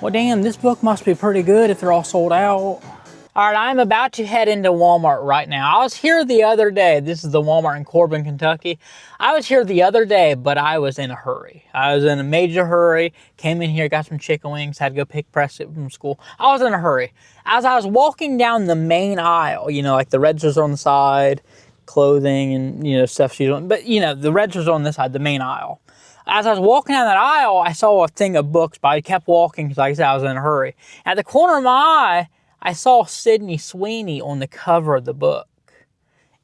Well, damn, this book must be pretty good if they're all sold out. All right, I'm about to head into Walmart right now. I was here the other day. This is the Walmart in Corbin, Kentucky. I was here the other day, but I was in a hurry. I was in a major hurry. Came in here, got some chicken wings, had to go pick Preston from school. I was in a hurry. As I was walking down the main aisle, you know, like the registers on the side, clothing and, you know, stuff she's doing. But, you know, the registers on this side, the main aisle. As I was walking down that aisle, I saw a thing of books, but I kept walking because, like I said, I was in a hurry. At the corner of my eye, I saw Sydney Sweeney on the cover of the book.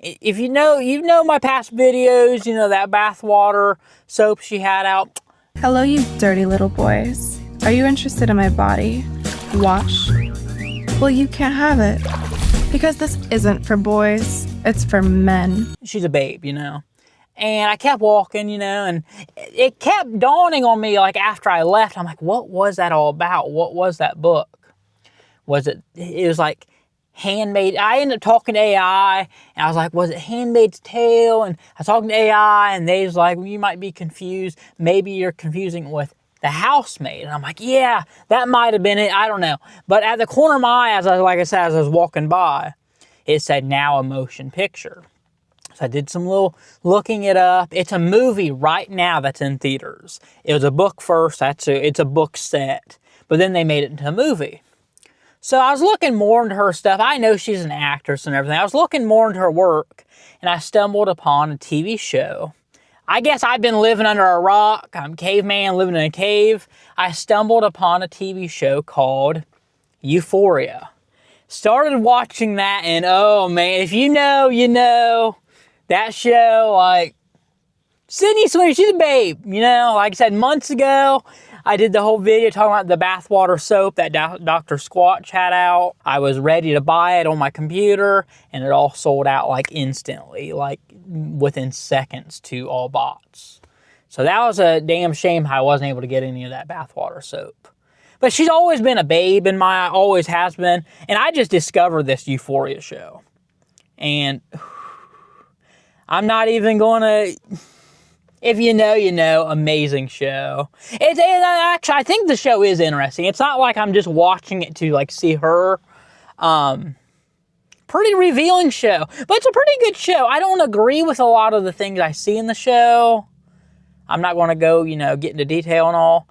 If you know my past videos, you know that bathwater soap she had out. Hello, you dirty little boys. Are you interested in my body? Wash? Well, you can't have it. Because this isn't for boys, it's for men. She's a babe, you know. And I kept walking, you know, and it kept dawning on me, like, after I left, I'm like, what was that all about? What was that book? It was like Handmaid. I ended up talking to AI, and I was like, was it Handmaid's Tale? And I was talking to AI, and they was like, well, you might be confused. Maybe you're confusing it with The Housemaid. And I'm like, yeah, that might have been it. I don't know. But at the corner of my eye, as I was walking by, it said, now a motion picture. So I did some little looking it up. It's a movie right now that's in theaters. It was a book first. It's a book set. But then they made it into a movie. So I was looking more into her stuff. I know she's an actress and everything. I was looking more into her work, and I stumbled upon a TV show. I guess I've been living under a rock. I'm a caveman living in a cave. I stumbled upon a TV show called Euphoria. Started watching that, and oh man, if you know, you know. That show, like, Sydney Sweeney, she's a babe, you know? Like I said, months ago, I did the whole video talking about the bathwater soap that Dr. Squatch had out. I was ready to buy it on my computer, and it all sold out, like, instantly, like, within seconds to all bots. So that was a damn shame how I wasn't able to get any of that bathwater soap. But she's always been a babe in my eye, always has been, and I just discovered this Euphoria show. And I'm not even going to, if you know, you know, amazing show. Actually, I think the show is interesting. It's not like I'm just watching it to, like, see her. Pretty revealing show, but it's a pretty good show. I don't agree with a lot of the things I see in the show. I'm not going to go, you know, get into detail and all,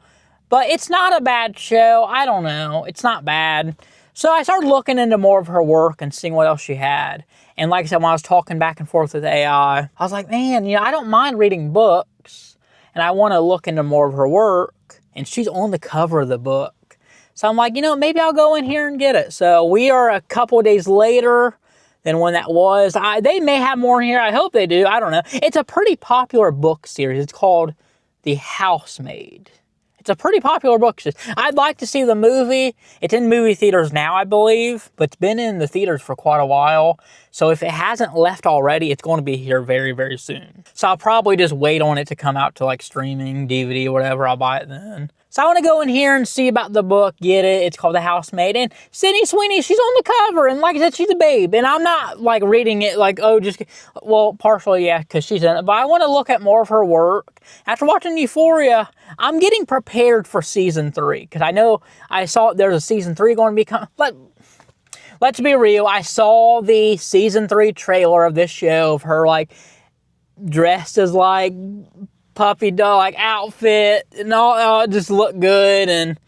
but it's not a bad show. I don't know. It's not bad. So I started looking into more of her work and seeing what else she had. And like I said, when I was talking back and forth with AI, I was like, man, you know, I don't mind reading books, and I want to look into more of her work. And she's on the cover of the book. So I'm like, you know, maybe I'll go in here and get it. So we are a couple of days later than when that was. They may have more in here. I hope they do. I don't know. It's a pretty popular book series. It's called The Housemaid. It's a pretty popular book. I'd like to see the movie. It's in movie theaters now, I believe, but it's been in the theaters for quite a while. So if it hasn't left already, it's going to be here very, very soon. So I'll probably just wait on it to come out to, like, streaming, DVD, or whatever. I'll buy it then. So I want to go in here and see about the book, get it. It's called The Housemaid. And Sydney Sweeney, she's on the cover. And like I said, she's a babe. And I'm not, like, reading it like, oh, just, well, partially, yeah, because she's in it. But I want to look at more of her work. After watching Euphoria, I'm getting prepared for season 3. Because I know I saw there's a season 3 going to be coming. But let's be real. I saw the season 3 trailer of this show of her, like, dressed as, like, puppy dog, like, outfit and all. It just looked good. And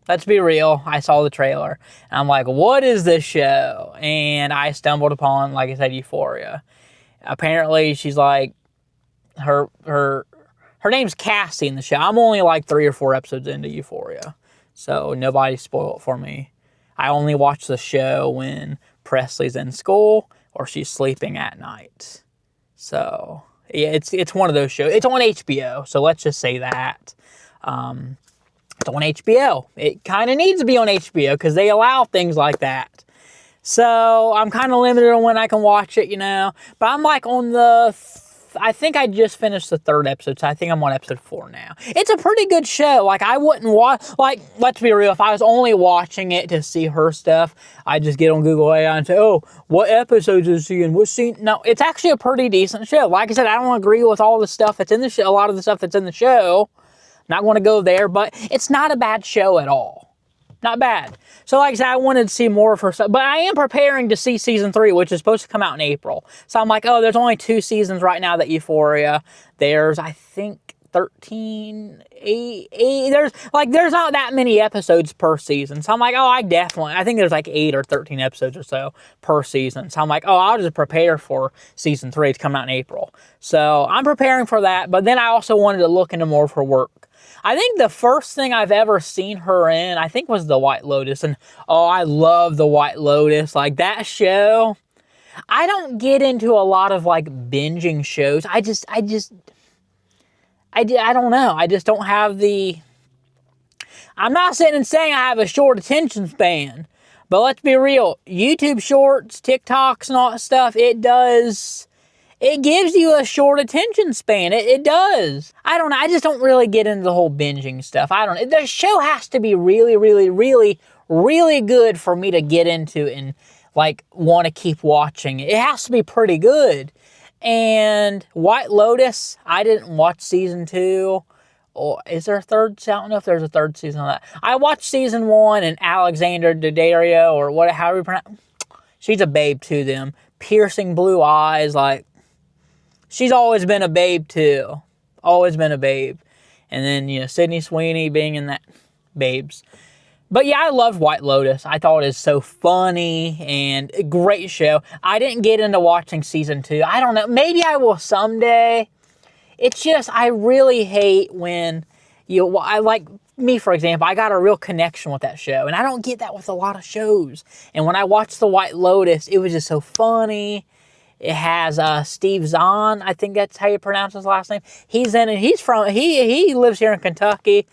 let's be real, I saw the trailer and I'm like, what is this show? And I stumbled upon, like I said, Euphoria. Apparently she's like, her name's Cassie in the show. I'm only like 3 or 4 episodes into Euphoria, so nobody spoil it for me. I only watch the show when Presley's in school or she's sleeping at night. So yeah, it's one of those shows. It's on HBO, so let's just say that. It's on HBO. It kind of needs to be on HBO because they allow things like that. So I'm kind of limited on when I can watch it, you know. But I'm like on the, I think I just finished the 3rd episode, so I think I'm on episode 4 now. It's a pretty good show. Like, I wouldn't watch, like, let's be real, if I was only watching it to see her stuff, I'd just get on Google AI and say, oh, what episodes is she in? What scene? No, it's actually a pretty decent show. Like I said, I don't agree with all the stuff that's in the show, a lot of the stuff that's in the show, Not going to go there, but it's not a bad show at all. Not bad. So like I said, I wanted to see more of her stuff, but I am preparing to see season 3, which is supposed to come out in April. So I'm like, oh, there's only 2 seasons right now that Euphoria. There's, I think, 13, 8, there's not that many episodes per season. So I'm like, oh, I think there's like 8 or 13 episodes or so per season. So I'm like, oh, I'll just prepare for season 3 to come out in April. So I'm preparing for that, but then I also wanted to look into more of her work. I think the first thing I've ever seen her in, I think, was The White Lotus. And, oh, I love The White Lotus. Like, that show, I don't get into a lot of, like, binging shows. I don't know. I just don't have the... I'm not sitting and saying I have a short attention span. But let's be real. YouTube Shorts, TikToks, and all that stuff, it gives you a short attention span. It does. I don't know. I just don't really get into the whole binging stuff. I don't know. The show has to be really, really, really, really good for me to get into and, like, want to keep watching. It has to be pretty good. And White Lotus, I didn't watch season 2. Or is there a third? I don't know if there's a third season of that. I watched season 1 and Alexander Daddario, or however you pronounce. She's a babe to them. Piercing blue eyes, like. She's always been a babe, too. Always been a babe. And then, you know, Sydney Sweeney being in that. Babes. But yeah, I loved White Lotus. I thought it was so funny and a great show. I didn't get into watching season 2. I don't know. Maybe I will someday. It's just, I really hate when, like me, for example, I got a real connection with that show. And I don't get that with a lot of shows. And when I watched The White Lotus, it was just so funny. It has Steve Zahn, I think that's how you pronounce his last name. He's in it. He lives here in Kentucky.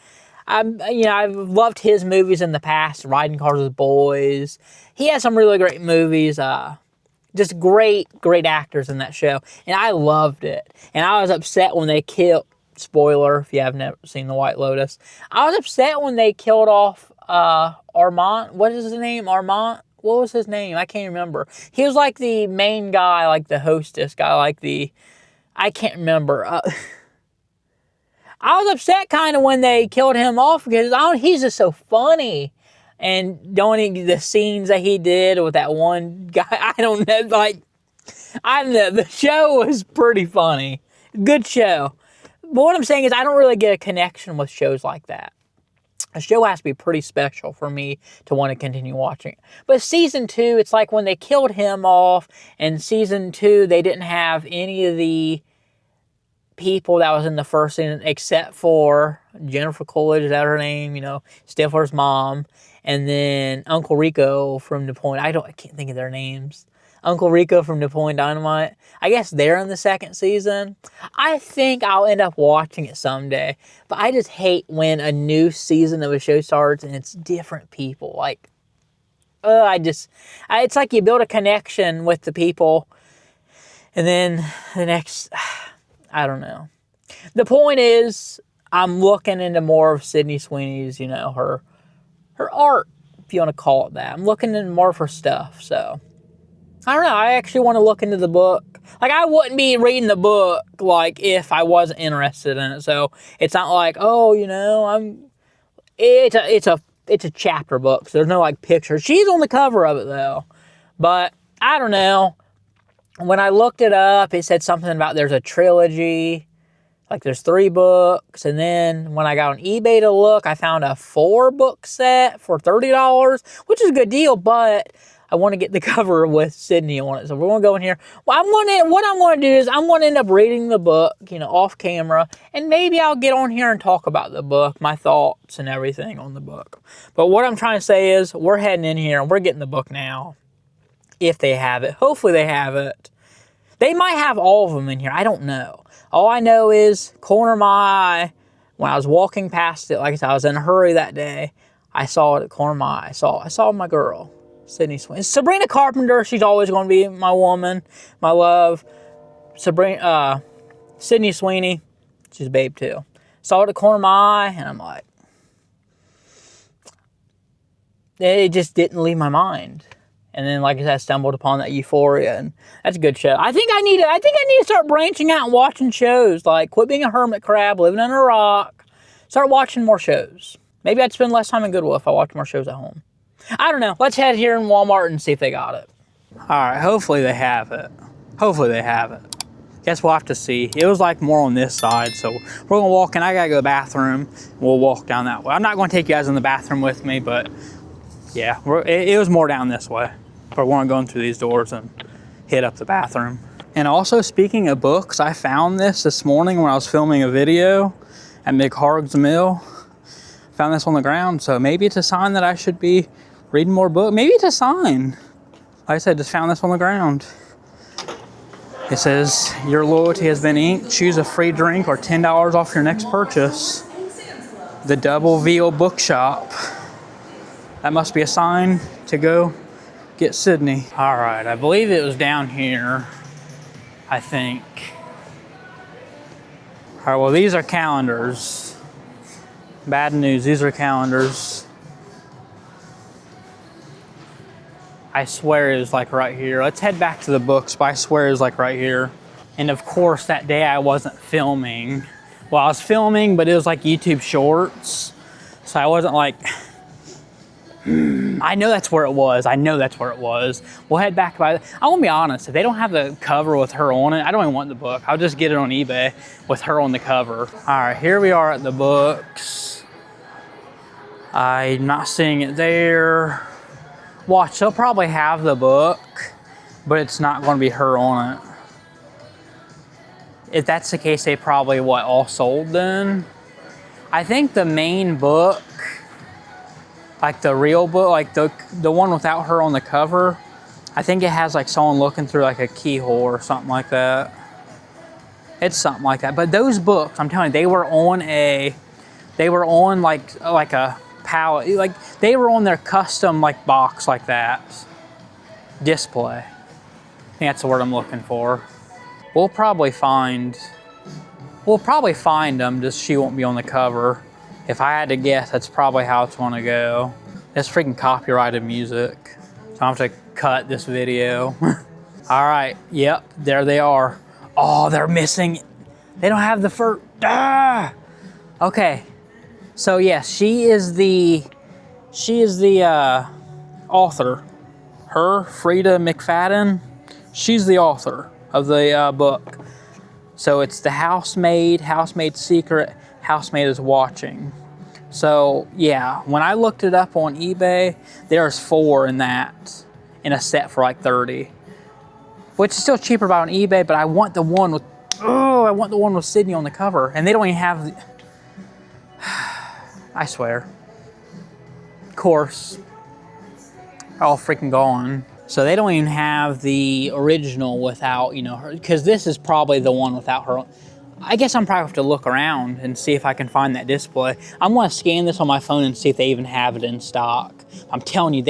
I've loved his movies in the past, Riding Cars with Boys. He has some really great movies. Just great actors in that show. And I loved it. And I was upset when they killed, spoiler if you have never seen The White Lotus. I was upset when they killed off Armand. What is his name? Armand? What was his name? I can't remember. He was like the main guy, like the hostess guy, I can't remember. I was upset kind of when they killed him off because he's just so funny. And the scenes that he did with that one guy, I don't know, the show was pretty funny. Good show. But what I'm saying is I don't really get a connection with shows like that. A show has to be pretty special for me to want to continue watching it. But season 2, it's like when they killed him off, and season 2, they didn't have any of the people that was in the first season except for Jennifer Coolidge, is that her name? Stifler's mom. And then Uncle Rico from Napoleon. I can't think of their names. Uncle Rico from Napoleon Dynamite. I guess they're in the second season. I think I'll end up watching it someday. But I just hate when a new season of a show starts and it's different people. It's like you build a connection with the people. And then the next, I don't know. The point is, I'm looking into more of Sydney Sweeney's, her art, if you want to call it that. I'm looking into more of her stuff, so. I don't know. I actually want to look into the book. I wouldn't be reading the book, if I wasn't interested in it. So, it's not like, it's a chapter book. So, there's no, pictures. She's on the cover of it, though. But, I don't know. When I looked it up, it said something about there's a trilogy. There's 3 books. And then, when I got on eBay to look, I found a 4-book set for $30, which is a good deal, but I want to get the cover with Sydney on it. So we're going to go in here. What I'm going to do is I'm going to end up reading the book, off camera. And maybe I'll get on here and talk about the book, my thoughts and everything on the book. But what I'm trying to say is we're heading in here and we're getting the book now. If they have it. Hopefully they have it. They might have all of them in here. I don't know. All I know is, corner of my eye, when I was walking past it, like I said, I was in a hurry that day. I saw it at corner of my eye. I saw my girl. Sydney Sweeney. Sabrina Carpenter, she's always going to be my woman, my love. Sydney Sweeney, she's a babe too. Saw it at the corner of my eye, and I'm like, it just didn't leave my mind. And then, like I said, I stumbled upon that Euphoria, and that's a good show. I think I need to start branching out and watching shows. Quit being a hermit crab, living under a rock. Start watching more shows. Maybe I'd spend less time in Goodwill if I watched more shows at home. I don't know. Let's head here in Walmart and see if they got it. All right, hopefully they have it. Hopefully they have it. Guess we'll have to see. It was like more on this side, so we're gonna walk in. I gotta go to the bathroom. We'll walk down that way. I'm not gonna take you guys in the bathroom with me, but yeah, it was more down this way. But we're gonna go in through these doors and hit up the bathroom. And also, speaking of books, I found this morning when I was filming a video at McHarg's Mill. Found this on the ground, so maybe it's a sign that I should be reading more books. Maybe it's a sign. Like I said, just found this on the ground. It says, your loyalty has been inked. Choose a free drink or $10 off your next purchase. The Double Veal Bookshop. That must be a sign to go get Sydney. All right, I believe it was down here, I think. All right, well, these are calendars. Bad news, these are calendars. I swear it was like right here. Let's head back to the books, but I swear it was like right here. And of course, that day I wasn't filming. Well, I was filming, but it was like YouTube Shorts. So I wasn't like, I know that's where it was. I know that's where it was. We'll head back by, I want to be honest, if they don't have the cover with her on it, I don't even want the book. I'll just get it on eBay with her on the cover. All right, here we are at the books. I'm not seeing it there. Watch, they'll probably have the book, but it's not going to be her on it. If that's the case, they probably, all sold then? I think the main book, like the real book, like the one without her on the cover, I think it has like someone looking through like a keyhole or something like that. It's something like that. But those books, I'm telling you, they were on like a pallet, like they were on their custom like box like that. Display. I think that's the word I'm looking for. We'll probably find them, just she won't be on the cover. If I had to guess, that's probably how it's gonna go. It's freaking copyrighted music. So I'm gonna have to cut this video. All right, yep, there they are. Oh, they're missing. They don't have the first, Okay, so yes, she is the author. Her, Freida McFadden, she's the author of the book. So it's the Housemaid Secret, Housemaid is Watching. So yeah, when I looked it up on eBay, there's 4 in that, in a set for like 30. Which is still cheaper by on eBay, but I want the one with, Sydney on the cover. And they don't even have, I swear. Of course, all freaking gone. So they don't even have the original without, her, because this is probably the one without her. I guess I'm probably have to look around and see if I can find that display. I'm gonna scan this on my phone and see if they even have it in stock. I'm telling you,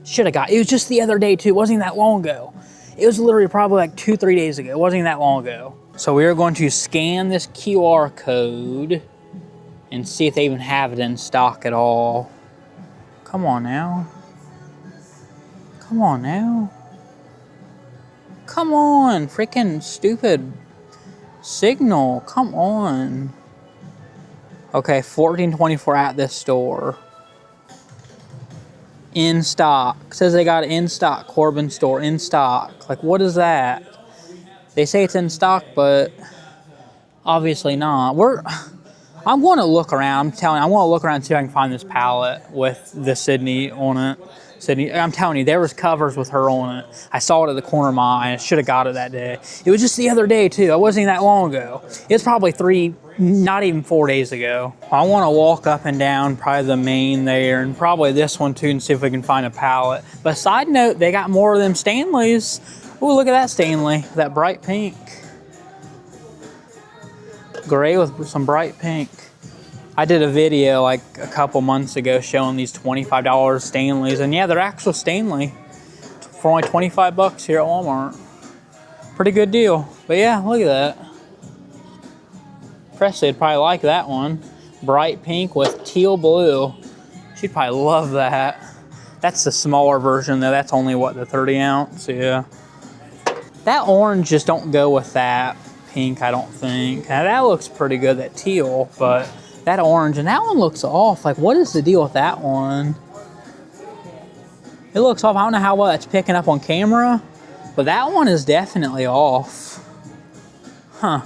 should have got, it was just the other day too, it wasn't even that long ago. It was literally probably like 2-3 days ago, it wasn't even that long ago. So we are going to scan this QR code and see if they even have it in stock at all. Come on now. Come on now. Come on, freaking stupid signal, come on. Okay, $14.24 at this store. In stock, says they got it in stock, Corbin store, in stock. Like, what is that? They say it's in stock, but obviously not. I'm going to look around, I'm going to look around and see if I can find this palette with the Sydney on it. Sydney, I'm telling you, there was covers with her on it. I saw it at the corner of my eye, and I should have got it that day. It was just the other day, too. It wasn't even that long ago. It's probably not even 4 days ago. I want to walk up and down probably the main there, and probably this one, too, and see if we can find a palette. But side note, they got more of them Stanleys. Ooh, look at that Stanley, that bright pink. Gray with some bright pink. I did a video like a couple months ago showing these $25 Stanleys, and yeah, they're actual Stanley for only 25 bucks here at Walmart. Pretty good deal. But yeah, look at that. Presley would probably like that one. Bright pink with teal blue. She'd probably love that. That's the smaller version though. That's only what, the 30 ounce? Yeah. That orange just don't go with that pink, I don't think. Now that looks pretty good, that teal, but that orange, and that one looks off. Like, what is the deal with that one? It looks off. I don't know how well it's picking up on camera, but that one is definitely off. Huh.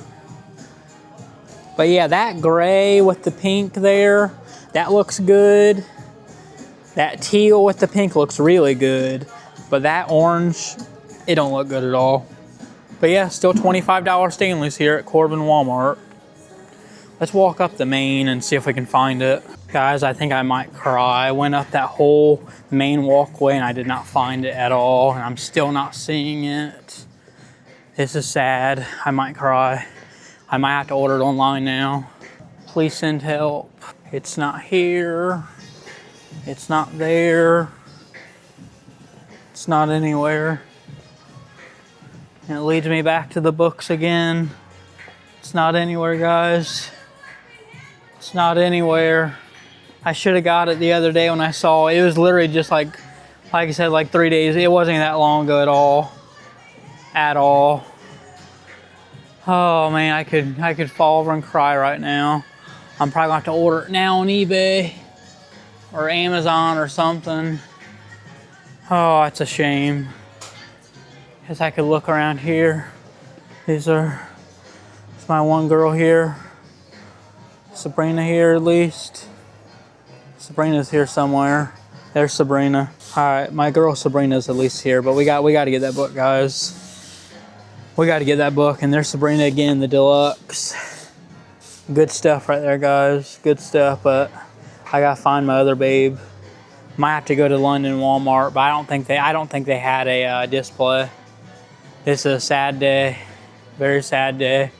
But yeah, that gray with the pink there, that looks good. That teal with the pink looks really good. But that orange, it don't look good at all. But yeah, still $25 Stanley's here at Corbin Walmart. Let's walk up the main and see if we can find it. Guys, I think I might cry. I went up that whole main walkway and I did not find it at all, and I'm still not seeing it. This is sad. I might cry. I might have to order it online now. Please send help. It's not here. It's not there. It's not anywhere. And it leads me back to the books again. It's not anywhere, guys. It's not anywhere. I should have got it the other day when I saw it. It was literally just like I said, like 3 days. It wasn't that long ago at all. At all. Oh man, I could fall over and cry right now. I'm probably gonna have to order it now on eBay or Amazon or something. Oh, it's a shame. Guess I could look around here. It's my one girl here. Sabrina here at least. Sabrina's here somewhere. There's Sabrina. All right, my girl Sabrina's at least here, but we got to get that book, guys. We got to get that book, and there's Sabrina again, the deluxe. Good stuff right there, guys. Good stuff, but I gotta find my other babe. Might have to go to London Walmart, but I don't think they had a display. This is a sad day, very sad day.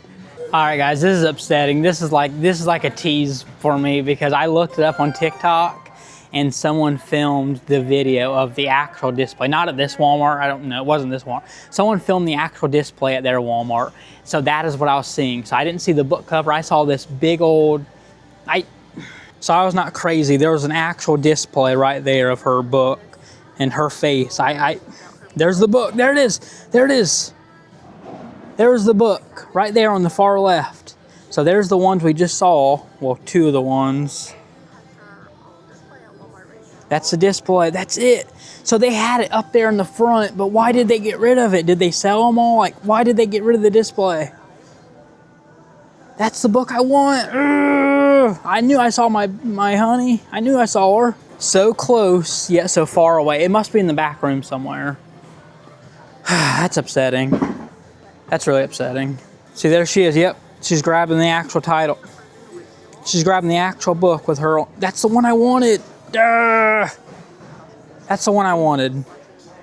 All right, guys, this is upsetting. This is like a tease for me because I looked it up on TikTok and someone filmed the video of the actual display. Not at this Walmart, I don't know, it wasn't this Walmart. Someone filmed the actual display at their Walmart. So that is what I was seeing. So I didn't see the book cover. I saw this big old, so I was not crazy. There was an actual display right there of her book and her face. There's the book, there it is, there it is. There's the book right there on the far left. So there's the ones we just saw. Well, two of the ones. That's the display, that's it. So they had it up there in the front, but why did they get rid of it? Did they sell them all? Like, why did they get rid of the display? That's the book I want. Ugh. I knew I saw my honey. I knew I saw her. So close, yet so far away. It must be in the back room somewhere. That's upsetting. That's really upsetting. See, there she is, yep. She's grabbing the actual title. She's grabbing the actual book with her. That's the one I wanted. That's the one I wanted.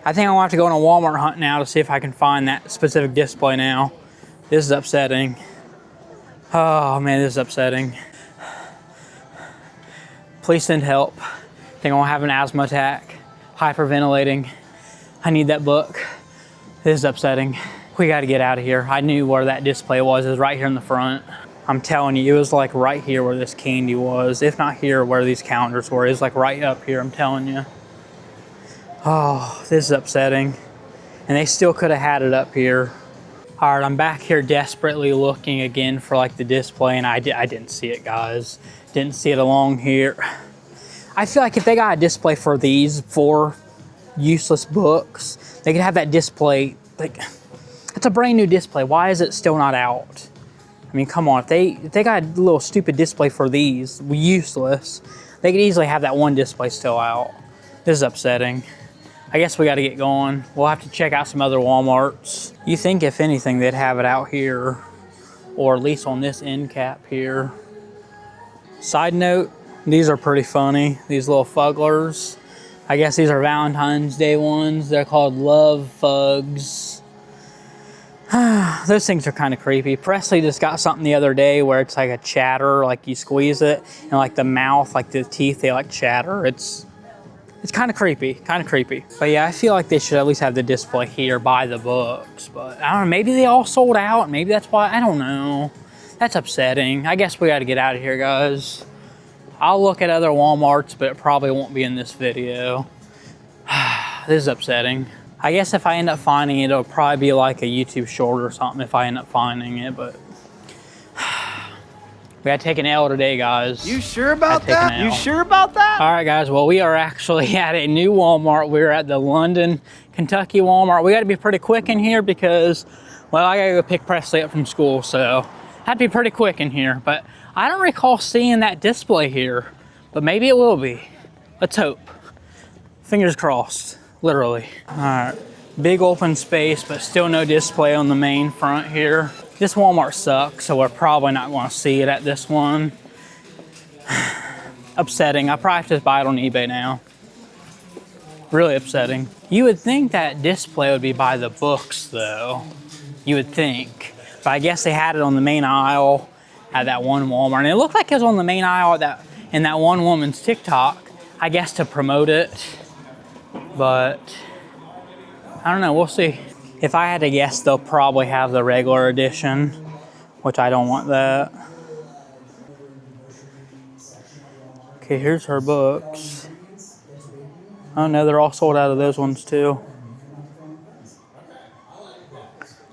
I think I'm gonna have to go on a Walmart hunt now to see if I can find that specific display now. This is upsetting. Oh man, this is upsetting. Please send help. I think I'm gonna have an asthma attack. Hyperventilating. I need that book. This is upsetting. We gotta get out of here. I knew where that display was. It was right here in the front. I'm telling you, it was like right here where this candy was. If not here where these calendars were. It was like right up here, I'm telling you. Oh, this is upsetting. And they still could have had it up here. All right, I'm back here desperately looking again for like the display, and I didn't see it, guys. Didn't see it along here. I feel like if they got a display for these 4 useless books, they could have that display. Like, it's a brand new display. Why is it still not out? I mean, come on. If they got a little stupid display for these, useless, they could easily have that one display still out. This is upsetting. I guess we got to get going. We'll have to check out some other Walmarts. You think, if anything, they'd have it out here, or at least on this end cap here. Side note, these are pretty funny. These little fugglers. I guess these are Valentine's Day ones. They're called Love Fugs. Those things are kind of creepy. Presley just got something the other day where it's like a chatter, like you squeeze it, and like the mouth, like the teeth, they like chatter. It's kind of creepy, But yeah, I feel like they should at least have the display here by the books. But I don't know, maybe they all sold out. Maybe that's why, I don't know. That's upsetting. I guess we got to get out of here, guys. I'll look at other Walmarts, but it probably won't be in this video. This is upsetting. I guess if I end up finding it, it'll probably be like a YouTube short or something if I end up finding it, but we gotta take an L today, guys. You sure about that? You sure about that? All right, guys, well, we are actually at a new Walmart. We're at the London, Kentucky Walmart. We gotta be pretty quick in here because, well, I gotta go pick Presley up from school, so I have to be pretty quick in here, but I don't recall seeing that display here, but maybe it will be. Let's hope. Fingers crossed. Literally. All right, big open space, but still no display on the main front here. This Walmart sucks, so we're probably not going to see it at this one. Upsetting. I probably have to buy it on eBay now. Really upsetting. You would think that display would be by the books, though. You would think. But I guess they had it on the main aisle at that one Walmart. And it looked like it was on the main aisle at in that one woman's TikTok, I guess to promote it. But I don't know, we'll see. If I had to guess, they'll probably have the regular edition, which I don't want that. Okay, here's her books. Oh no, they're all sold out of those ones too.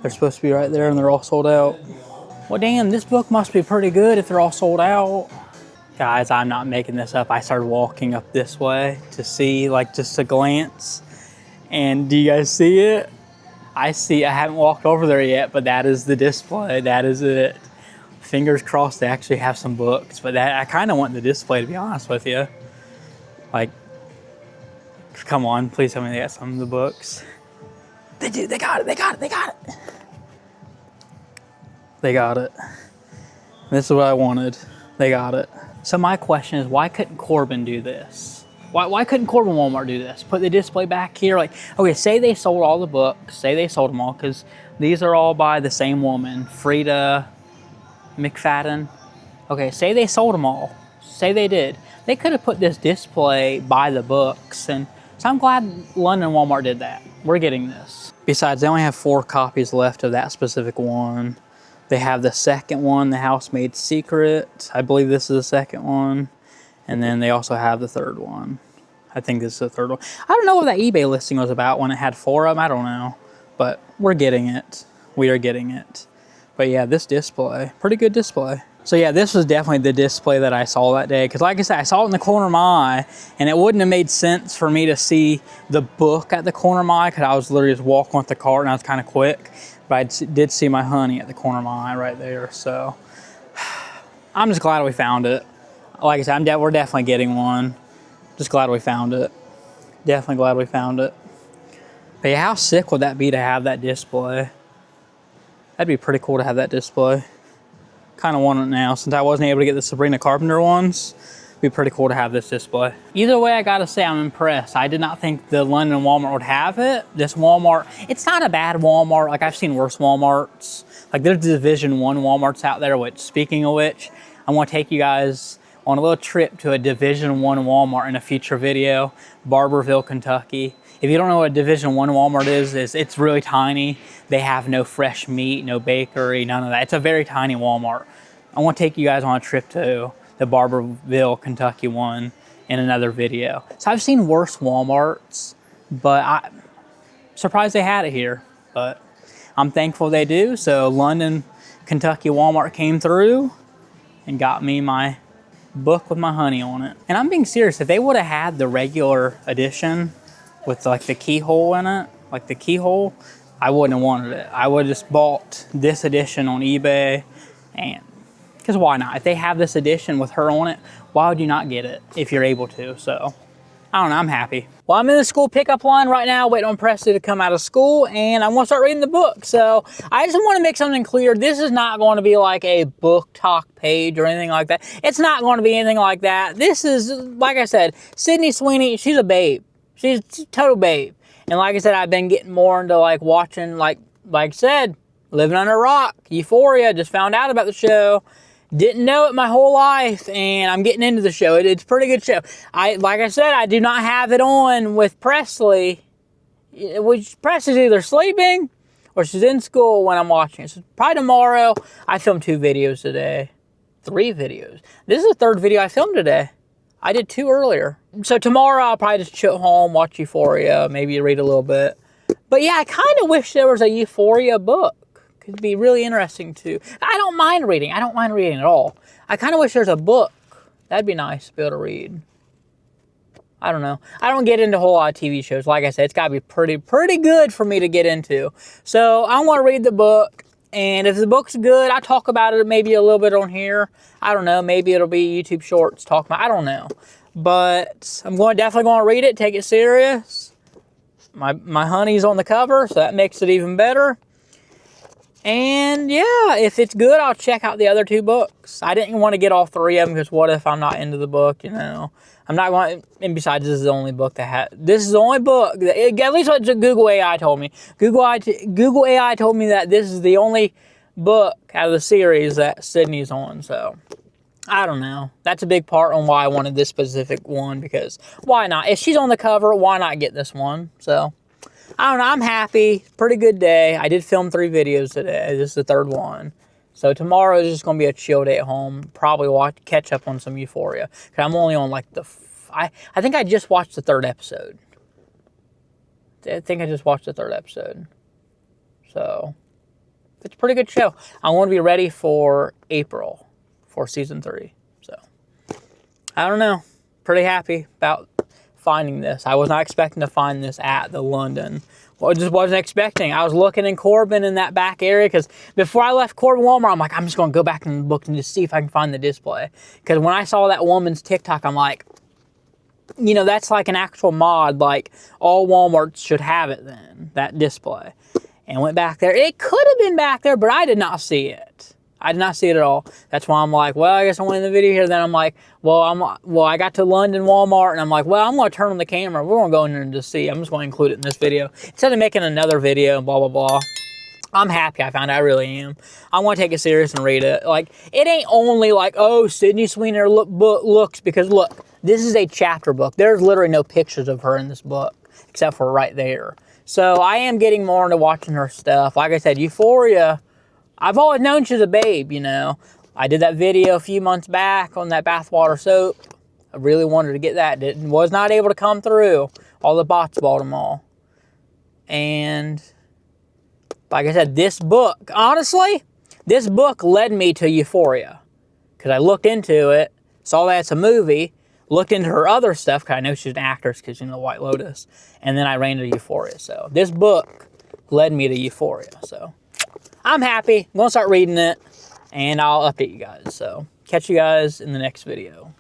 They're supposed to be right there and they're all sold out. Well, damn, this book must be pretty good if they're all sold out. Guys, I'm not making this up. I started walking up this way to see, like, just a glance. And do you guys see it? I haven't walked over there yet, but that is the display. That is it. Fingers crossed they actually have some books, but I kind of want the display, to be honest with you. Like, come on, please tell me they got some of the books. They do, they got it, they got it, they got it. They got it. This is what I wanted. They got it. So my question is, why couldn't Corbin do this? Why couldn't Corbin Walmart do this? Put the display back here. Like, okay, say they sold all the books. Say they sold them all, because these are all by the same woman, Freida McFadden. Okay, say they sold them all. Say they did. They could have put this display by the books. And so I'm glad London Walmart did that. We're getting this. Besides, they only have 4 copies left of that specific one. They have the second one, the Housemaid Secret. I believe this is the second one. And then they also have the third one. I think this is the third one. I don't know what that eBay listing was about when it had 4 of them. I don't know. But we're getting it. We are getting it. But yeah, this display, pretty good display. So yeah, this was definitely the display that I saw that day. Because like I said, I saw it in the corner of my eye. And it wouldn't have made sense for me to see the book at the corner of my eye. Because I was literally just walking with the cart and I was kind of quick. But I did see my honey at the corner of my eye right there. So I'm just glad we found it. Like I said, we're definitely getting one. Just glad we found it. Definitely glad we found it. But yeah, how sick would that be to have that display? That'd be pretty cool to have that display. Kind of want it now. Since I wasn't able to get the Sabrina Carpenter ones, it'd be pretty cool to have this display. Either way, I gotta say I'm impressed. I did not think the London Walmart would have it. This Walmart, it's not a bad Walmart. Like, I've seen worse Walmarts. Like, there's Division 1 Walmarts out there, which, speaking of which, I want to take you guys on a little trip to a Division 1 Walmart in a future video, Barberville, Kentucky. If you don't know what a Division 1 Walmart is it's really tiny. They have no fresh meat, no bakery, none of that. It's a very tiny Walmart. I want to take you guys on a trip to the Barberville, Kentucky one in another video. So I've seen worse Walmarts, but I'm surprised they had it here. But I'm thankful they do. So London, Kentucky Walmart came through and got me my book with my honey on it. And I'm being serious, if they would have had the regular edition with like the keyhole in it, like the keyhole, I wouldn't have wanted it. I would have just bought this edition on eBay, and because why not? If they have this edition with her on it, why would you not get it if you're able to? So I don't know, I'm happy. Well, I'm in the school pickup line right now, waiting on Presley to come out of school, and I want to start reading the book. So I just want to make something clear. This is not going to be like a Booktok page or anything like that. It's not going to be anything like that. This is, like I said, Sydney Sweeney, she's a babe. She's a total babe. And like I said, I've been getting more into like watching, like I said, Living Under a Rock, Euphoria, just found out about the show. Didn't know it my whole life, and I'm getting into the show. It's a pretty good show. Like I said, I do not have it on with Presley. Presley's either sleeping or she's in school when I'm watching it. So probably tomorrow. I filmed 2 videos today. 3 videos. This is the 3rd video I filmed today. I did 2 earlier. So tomorrow I'll probably just chill home, watch Euphoria, maybe read a little bit. But yeah, I kind of wish there was a Euphoria book. Could be really interesting too. I don't mind reading. I don't mind reading at all. I kind of wish there's a book. That'd be nice to be able to read. I don't know. I don't get into a whole lot of TV shows. Like I said, it's got to be pretty good for me to get into. So I want to read the book. And if the book's good, I talk about it maybe a little bit on here. I don't know. Maybe it'll be YouTube Shorts talk about. I don't know. But I'm definitely going to read it. Take it serious. My honey's on the cover, so that makes it even better. And yeah, if it's good, I'll check out the other 2 books. I didn't want to get all 3 of them because what if I'm not into the book, you know? I'm not going to, and besides, this is the only book this is the only book, at least what Google AI told me. Google AI told me that this is the only book out of the series that Sydney's on, so I don't know. That's a big part on why I wanted this specific one, because why not? If she's on the cover, why not get this one? So I don't know. I'm happy. Pretty good day. I did film 3 videos today. This is the 3rd one. So tomorrow is just going to be a chill day at home. Probably catch up on some Euphoria. Because I'm only on like I think I just watched the 3rd episode. I think I just watched the 3rd episode. So it's a pretty good show. I want to be ready for April for season 3. So I don't know. Pretty happy about finding this. I was not expecting to find this at the London. Well, I just wasn't expecting. I was looking in Corbin in that back area because before I left Corbin Walmart, I'm like, I'm just going to go back in the book and just see if I can find the display. Because when I saw that woman's TikTok, I'm like, you know, that's like an actual mod. Like all Walmarts should have it then, that display. And went back there. It could have been back there, but I did not see it. I did not see it at all. That's why I'm like, well, I guess I went in the video here. Then I'm like, well, I got to London Walmart, and I'm like, well, I'm going to turn on the camera. We're going to go in there and just see. I'm just going to include it in this video. Instead of making another video and blah, blah, blah. I'm happy I found it. I really am. I want to take it serious and read it. Like, it ain't only like, oh, Sydney Sweeney looks, because look, this is a chapter book. There's literally no pictures of her in this book, except for right there. So I am getting more into watching her stuff. Like I said, Euphoria, I've always known she's a babe, you know. I did that video a few months back on that bathwater soap. I really wanted to get that. Was not able to come through. All the bots bought them all. And like I said, this book, honestly, this book led me to Euphoria. Because I looked into it, saw that it's a movie, looked into her other stuff, because I know she's an actress, because you know White Lotus. And then I ran to Euphoria. So this book led me to Euphoria. So I'm happy. I'm going to start reading it, and I'll update you guys. So catch you guys in the next video.